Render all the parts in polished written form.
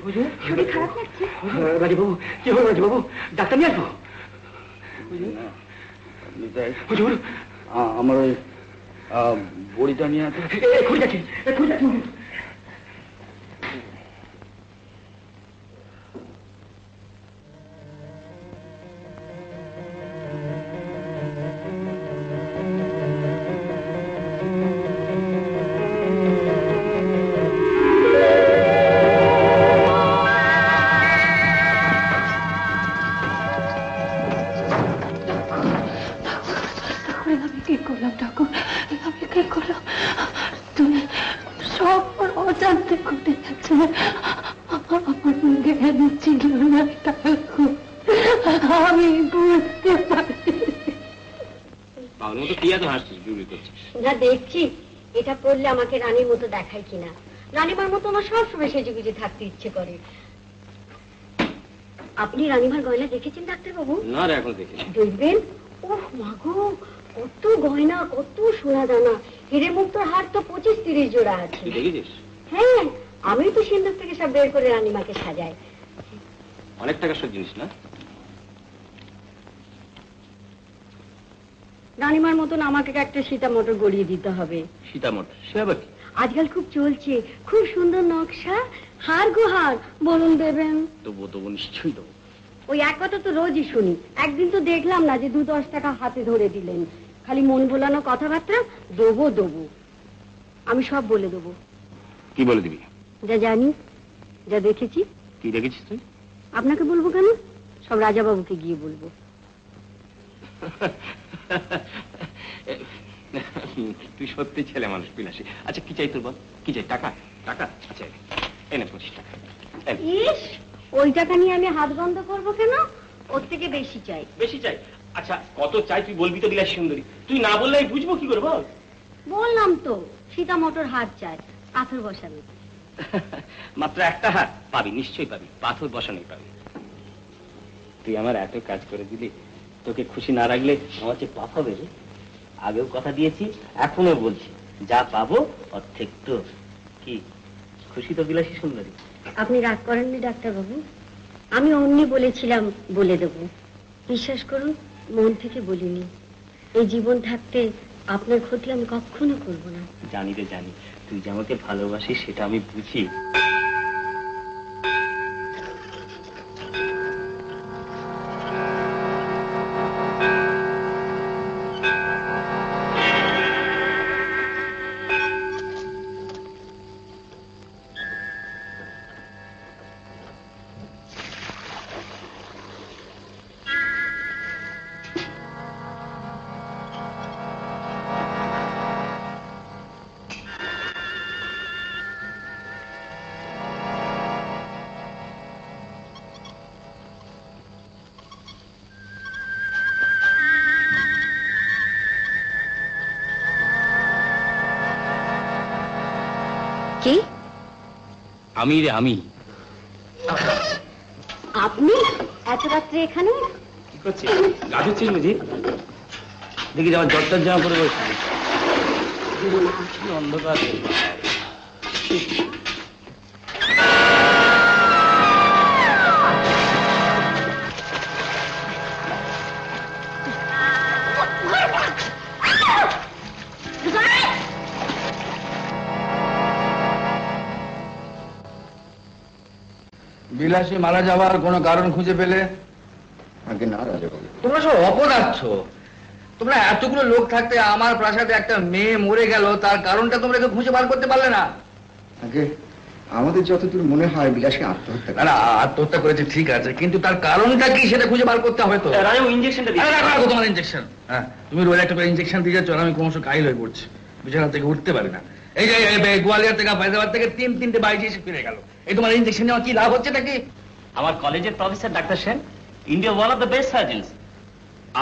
শরীর খারাপ লাগছে? রাজবাবু, কি হলো রাজবাবু? ডাক্তার নিয়ে আসবো? হুজুর, আমার ওই বড়িটা নিয়ে আছে। এক্ষুনি যাচ্ছি, এক্ষুনি যাচ্ছি। দেখছি এটা পড়লে আমাকে রানীর মতো দেখায় কিনা। রানীমার মতো আমার সবসময় সেজে গুজে থাকতে ইচ্ছে করে। আপনি রানীমার গয়না দেখেছেন ডাক্তারবাবু? না রে, এখন দেখি। দেখবেন। ওহ মাগো, কত গয়না, কত সোনা দানা, হিরে মুক্তোর হার তো 25-30 জোড়া আছে। দেখেছিস? হ্যাঁ, আমি তো সিন্ধুক থেকে সব বের করে রানীমাকে সাজাই। অনেক টাকার সব জিনিস না? রানীমার মতন আমাকে একটা সীতা মোটর গড়িয়ে দিতে হবে। সীতা মোটর? সে আবার কি? আজকাল খুব চলছে, খুব সুন্দর নকশা, হার গো হার। বলুন দেবেন? তবু নিশ্চয়ই দেবো। ওই এক কথা তো রোজই শুনি, একদিন তো দেখলাম না যে 2-10 টাকা হাতে ধরে দিলেন। খালি মন ভোলানো কথাবার্তা, দেবো দেবো। আমি সব বলে দেবো। কি বলে দিবি? যা জানি, যা দেখেছি। কি দেখেছিস তুই? আপনাকে বলবো কেন, সব রাজাবাবুকে গিয়ে বলবো। তুই সত্যি ছেলে মানুষ বিলাসী। আচ্ছা কি চাই তোর বল? কি চাই? টাকা? টাকা? আচ্ছা এনে 25 টাকা। ইস, ওই টাকা নিয়ে আমি হাত বন্ধ করবো কেন? ওর থেকে বেশি চাই। বেশি চাই? আচ্ছা কত চাই তুই বলবি তো বিলাসী সুন্দরী। তুই না বললে আমি বুঝবো কি করে বল? বললাম তো, সীতা মোটর হাত চাই, পাথর বসানো। মাত্র একটা হাত? পাবি, নিশ্চয়ই পাবি, পাথর বসানোই পাবি। তুই আমার এত কাজ করে দিলি, তোকে খুশি না রাখলে আমার যে পাপ হবে। আগেও কথা দিয়েছি, এখনো বলছি, যা পাবো অর্ধেক তো। কি খুশি তো বিলাসী সুন্দরী? আপনি রাগ করেননি ডাক্তারবাবু? আমি অমনি বলেছিলাম বলে দেবো। বিশ্বাস করুন, মন থেকে বলিনি। এই জীবন থাকতে আপনার ক্ষতি আমি কখনো করবো না। জানি রে জানি, তুই যে আমাকে ভালোবাসিস সেটা আমি বুঝি। আমি রে, আমি। আপনি এত রাত্রে এখানে কি করছিস? গা ধুচ্ছিস বুঝি? দেখি আমার জ্বরটার জামা পরে বসছিস। অন্ধকার। বিলাসী মারা যাওয়ার কোনো কারণ খুঁজে পেলে? আগে না রাজাবাবু, তোমরা সব অপদার্থ। তোমরা এতগুলো লোক থাকতে আমার প্রাসাদে একটা মেয়ে মরে গেল, তার কারণটা তোমরা খুঁজে বার করতে পারলে না? আগে আমাদের যতদূর মনে হয় বিলাসী আত্মহত্যা। না, আত্মহত্যা করেছে ঠিক আছে, কিন্তু তার কারণটা কি সেটা খুঁজে বার করতে হবে তো। ইঞ্জেকশনটা তোমার ইঞ্জেকশন, হ্যাঁ তুমি রোজ একটা করে ইঞ্জেকশন দিয়ে যাচ্ছ, আমি ক্রমশ কাহিল হয়ে পড়ছি, বিছানা থেকে উঠতে পারি না। এই যে গোয়ালিয়র থেকে ফায়দাবাদ থেকে 3-3টে বাইরে এসে ফিরে গেল। এই তোমার ইঞ্জেকশন নেওয়া কি লাভ হচ্ছে নাকি? আমার কলেজের professor doctor Sen, India one of the best surgeons.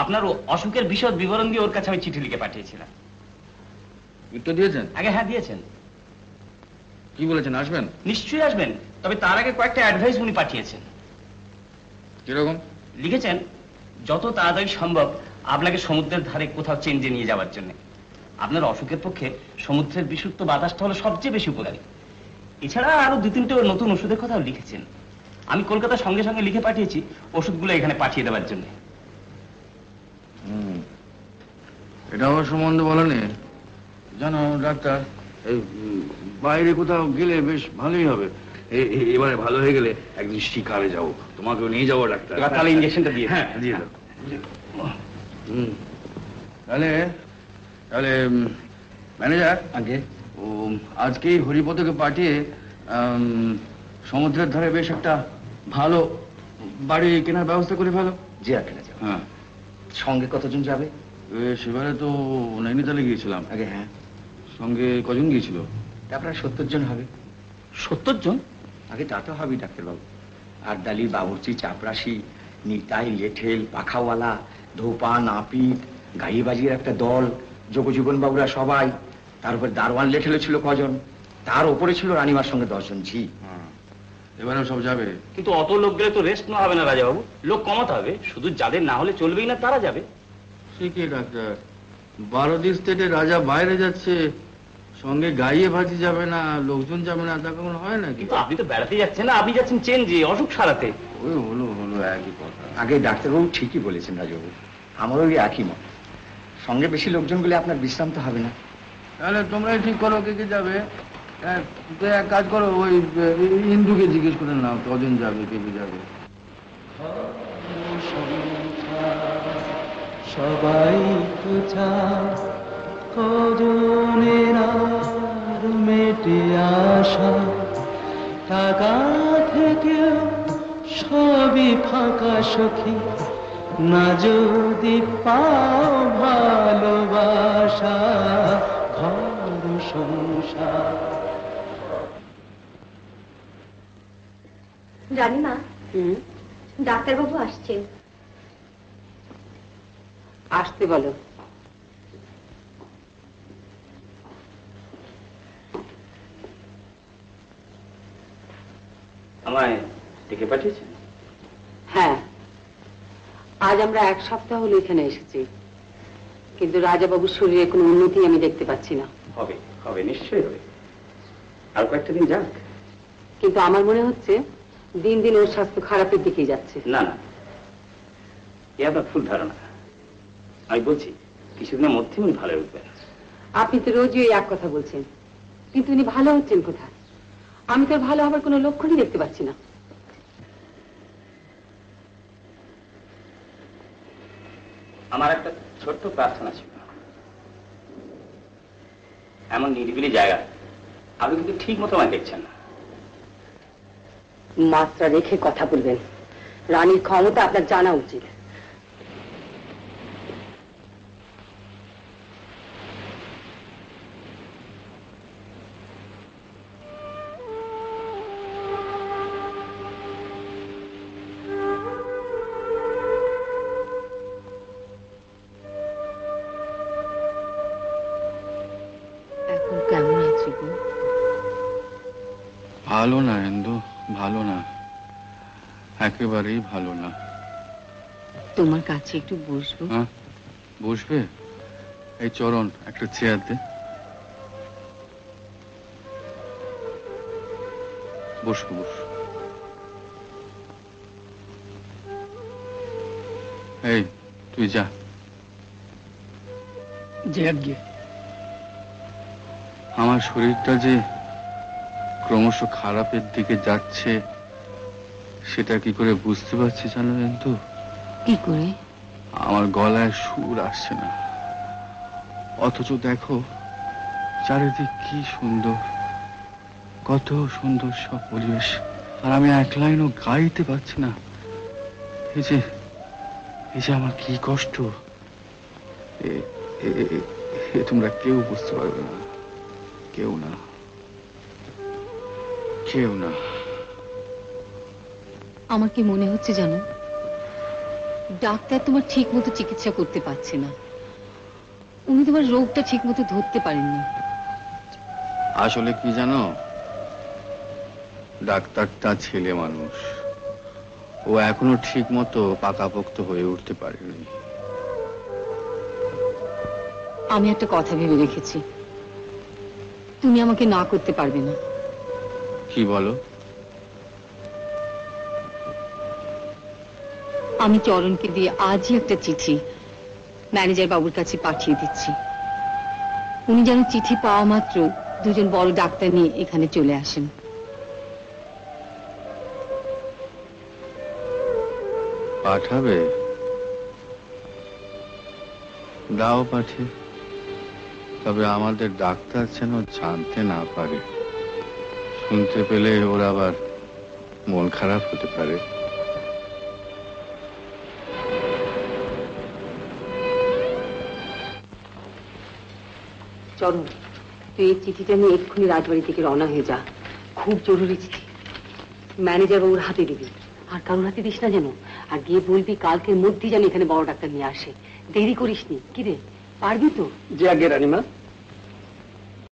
আপনার অসুখের বিশদ বিবরণ দিয়ে ওর কাছে আমি চিঠি লিখে পাঠিয়েছিলাম। উত্তর দিয়েছেন? আগে হ্যাঁ দিয়েছেন। কি বলেছেন? আসবেন? নিশ্চয়ই আসবেন, তবে তার আগে কয়েকটা অ্যাডভাইস উনি পাঠিয়েছেন। কিরকম? লিখেছেন যত তাড়াতাড়ি সম্ভব আপনাকে সমুদ্রের ধারে কোথাও চেঞ্জে নিয়ে যাওয়ার জন্য। আপনার অসুখের পক্ষে সমুদ্রের বিশুদ্ধ বাতাসটা হলো সবচেয়ে বেশি উপকারী। এছাড়া আরো 2-3টে নতুন ওষুধের কথাও লিখেছেন। আমি কলকাতা সঙ্গে সঙ্গে লিখে পাঠিয়েছি ওষুধগুলো এখানে পাঠিয়ে দেওয়ার জন্য। এটা আমার সম্বন্ধে বলেনি। জানো ডাক্তার, এই বাইরে কোথাও গেলে বেশ ভালোই হবে। এবারে ভালো হয়ে গেলে একদিন শিকারে যাবো, তোমাকেও নিয়ে যাবো ডাক্তার। এবার তাহলে ইঞ্জেকশনটা দিয়ে হ্যাঁ দিয়ে দাও। তাহলে তাহলে ম্যানেজার আগে ও আজকেই হরিপদকে পাঠিয়ে সমুদ্রের ধারে বেশ একটা ভালো বাড়ি কেনার ব্যবস্থা করে ফেলো। জি আঙ্কেল। হ্যাঁ, সঙ্গে কতজন যাবে? সেবারে তো নৈনিতালে গিয়েছিলাম। আগে হ্যাঁ, সঙ্গে কজন গিয়েছিল? আপনার 70 জন হবে। 70 জন? আগে তা তো হবেই ডাক্তারবাবু। আর ডালি, বাবুর্চি, চাপরাশি, নিতাই, লেঠেল, পাখাওয়ালা, ধোপা, নাপিত, গাইবাজির একটা দল, যোগজীবন বাবুরা সবাই, তার উপর দারোয়ান লেঠেলে ছিল কজন, তার উপরে ছিল রানীমার সঙ্গে 10 জন। জি এবারেও সব যাবে? কিন্তু অত লোক গেলে তো রেস্ট নেওয়া হবে না রাজাবাবু, লোক কমাতে হবে। শুধু যাদের না হলে চলবেই না তারা যাবে। সে কি ডাক্তার, 12 স্টেটে রাজা বাইরে যাচ্ছে, সঙ্গে গাইয়ে ভাজি যাবে না, লোকজন যাবে না, তা কখনো হয় নাকি? কিন্তু আপনি তো বেড়াতে যাচ্ছেন না, আপনি যাচ্ছেন চেঞ্জে, অসুখ সারাতে। ওই হলো একই কথা। আগে ডাক্তারবাবু ঠিকই বলেছেন রাজাবাবু, আমারও ওই একই মত। সঙ্গে বেশি লোকজন গেলে আপনার বিশ্রাম তো হবে না। তাহলে তোমরাই ঠিক করো কে কে যাবে। তো এক কাজ করো, ওই ইন্দুকে জিজ্ঞেস করে নাও কজন যাবে, কে কে যাবে। সবাই তো চায় কজনের আর মেটে আসা, টাকা থেকে সবই ফাঁকা সখী, না যদি পাও ভালোবাসা ঘর সংসার। রানীমা, ডাক্তারবাবু আসছেন। আসতে বলো। আমায় ডেকে পাঠিয়েছেন? হ্যাঁ, আজ আমরা 1 সপ্তাহ হলো এখানে এসেছি, কিন্তু রাজাবাবুর শরীরে কোনো উন্নতি আমি দেখতে পাচ্ছি না। হবে হবে, নিশ্চয়ই হবে। আর কয়েকটা দিন যাক। কিন্তু আমার মনে হচ্ছে দিন দিন ওর স্বাস্থ্য খারাপের দিকেই যাচ্ছে। না না, এ আপনার ভুল ধারণা। আমি বলছি কিছুদিনের মধ্যে উনি ভালো উঠবেন। আপনি তো রোজই ওই এক কথা বলছেন, কিন্তু উনি ভালো হচ্ছেন কোথায়? আমি তো ভালো হবার কোনো লক্ষণই দেখতে পাচ্ছি না। আমার একটা ছোট্ট প্রার্থনা ছিল, এমন নিরিবিলি জায়গা আপনি কিন্তু ঠিক মতো আমায় দেখছেন না। মাত্রা রেখে কথা বলবেন, রানীর ক্ষমতা আপনার জানা উচিত। এখন কেমন আছি গো? ভালো না ইন্দু, ভালো না, একেবারেই ভালো না। তোমার কাছে একটু বসবো? হ্যাঁ বসবে? এই চরণ একটা চেয়ার দে। বসবো বস। এই তুই যা। আমার শরীরটা যে ক্রমশ খারাপের দিকে যাচ্ছে সেটা কি করে বুঝতে পারছি জানো কিন্তু? কি করে? আমার গলায় সুর আসছে না, অথচ দেখো চারিদিক কি সুন্দর, কত সুন্দর সব পরিবেশ, আর আমি এক লাইনও গাইতে পারছি না। এই যে আমার কি কষ্ট, এ তোমরা কেউ বুঝতে পারবে না, কেউ না, কেউ না। আমার কি মনে হচ্ছে জানো, ডাক্তার তোমার ঠিক মতো চিকিৎসা করতে পারছে না, উনি তোমার রোগটা ঠিক মতো ধরতে পারেননি। আসলে কি জানো, ডাক্তারটা ছেলে মানুষ, ও এখনো ঠিক মতো পাকাপোক্ত হয়ে উঠতে পারেনি। আমি একটা কথা ভেবে রেখেছি, তুমি আমাকে না করতে পারবে না। কি বলো? আমি চরণকে দিয়ে আজই একটা চিঠি ম্যানেজার বাবুর কাছে পাঠিয়ে দিচ্ছি। উনি যেন চিঠি পাওয়া মাত্র দুজন বড় ডাক্তার নিয়ে এখানে চলে আসেন। পাঠাবে? দাও পাঠিয়ে। তবে আমাদের ডাক্তার যেন জানতে না পারে। শুনতে পেলে ওর আবার মন খারাপ হতে পারে। চরণ, তুই এই চিঠিটা নিয়ে এক্ষুনি রাজবাড়ি থেকে রওনা হয়ে যা। খুব জরুরি চিঠি, ম্যানেজার বাবুর হাতে দিবি। আর কারোর হাতে দিস না যেন। আর গিয়ে বলবি কালকের মধ্যেই যেন এখানে বড় ডাক্তার নিয়ে আসে। দেরি করিসনি। কি রে, পারবি তো? যে আগে রানীমা।